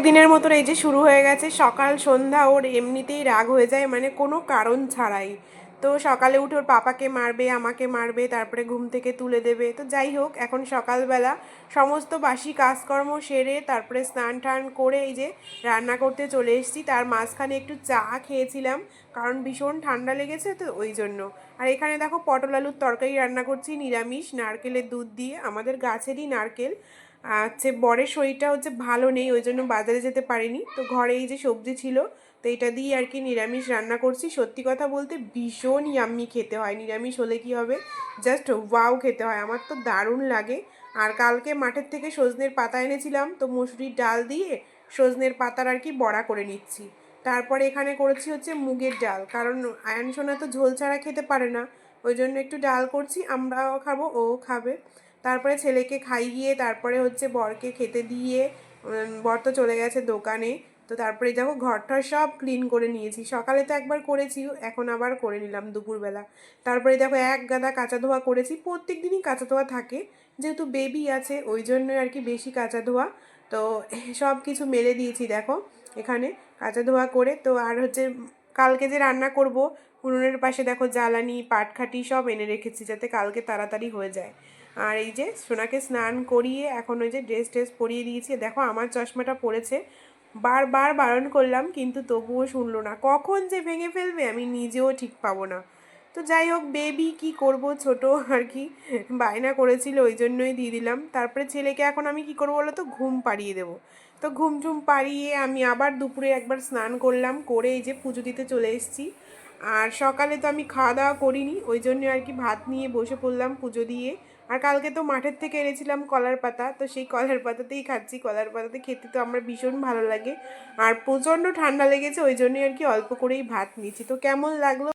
দিনের মতো এই যে শুরু হয়ে গেছে। সকাল সন্ধ্যা ওর এমনিতেই রাগ হয়ে যায়, মানে কোনো কারণ ছাড়াই। তো সকালে উঠে ওর পাপাকে মারবে, আমাকে মারবে, তারপরে ঘুম থেকে তুলে দেবে। তো যাই হোক, এখন সকালবেলা সমস্ত বাসি কাজকর্ম সেরে তারপরে স্নান টান করে এই যে রান্না করতে চলে এসেছি। তার মাঝখানে একটু চা খেয়েছিলাম, কারণ ভীষণ ঠান্ডা লেগেছে তো ওই জন্য। আর এখানে দেখো পটল আলুর তরকারি রান্না করছি নিরামিষ, নারকেলের দুধ দিয়ে, আমাদের গাছেরই নারকেল। হচ্ছে বরের শরীরটা হচ্ছে ভালো নেই, ওই জন্য বাজারে যেতে পারিনি, তো ঘরে এই যে সবজি ছিল, তো এটা দিয়ে আর কি নিরামিষ রান্না করছি। সত্যি কথা বলতে ভীষণ ইয়াম্মি খেতে হয়, নিরামিষ হলে কি হবে, জাস্ট ওয়াও খেতে হয়, আমার তো দারুণ লাগে। আর কালকে মাঠের থেকে সজনের পাতা এনেছিলাম, তো মুসুরির ডাল দিয়ে সজনের পাতার আর কি বড়া করে নিচ্ছি। তারপরে এখানে করেছি হচ্ছে মুগের ডাল, কারণ আয়ান সোনা তো ঝোল ছাড়া খেতে পারে না, ওই জন্য একটু ডাল করছি, আমরাও খাবো ও খাবে। তারপরে ছেলেকে খাইয়ে তারপরে হচ্ছে বরকে খেতে দিয়ে, বর তো চলে গেছে দোকানে। তো তারপরে দেখো ঘরটা সব ক্লিন করে নিয়েছি, সকালে তো একবার করেছি, এখন আবার করে নিলাম দুপুরবেলা। তারপরে দেখো এক গাদা কাঁচা ধোয়া করেছি, প্রত্যেক দিনই কাঁচা ধোয়া থাকে, যেহেতু বেবি আছে ওই জন্য আর কি বেশি কাঁচা ধোয়া। তো সব কিছু মেলে দিয়েছি দেখো এখানে কাঁচা ধোয়া করে। তো আর হচ্ছে কালকে যে রান্না করব, উনুনের পাশে দেখো জ্বালানি পাটখাটি সব এনে রেখেছি, যাতে কালকে তাড়াতাড়ি হয়ে যায়। আর এই যে সোনাকে স্নান করিয়ে এখন ওই যে ড্রেস ট্রেস পরিয়ে দিয়েছি। দেখো আমার চশমাটা পড়েছে, বারবার বারণ করলাম কিন্তু তবুও শুনলো না, কখন যে ভেঙে ফেলবে আমি নিজেও ঠিক পাবো না। তো যাই হোক, বেবি কি করব, ছোট আর কি, বায়না করেছিল ওই জন্যই দিয়ে দিলাম। তারপরে ছেলেকে এখন আমি কি করবো বলো তো, ঘুম পাড়িয়ে দেবো। তো ঘুম টুম পাড়িয়ে আমি আবার দুপুরে একবার স্নান করলাম, করে এই যে পুজো দিতে চলে এসেছি। আর সকালে তো আমি খাওয়া দাওয়া করিনি, ওই জন্য আর কি ভাত নিয়ে বসে পড়লাম পুজো দিয়ে। আর কালকে তো মাঠের থেকে এনেছিলাম কলার পাতা, তো সেই কলার পাতাতেই খাচ্ছি, কলার পাতাতে খেতে তো আমার ভীষণ ভালো লাগে। আর প্রচণ্ড ঠান্ডা লেগেছে, ওই জন্যই আর কি অল্প করেই ভাত নিয়েছি। তো কেমন লাগলো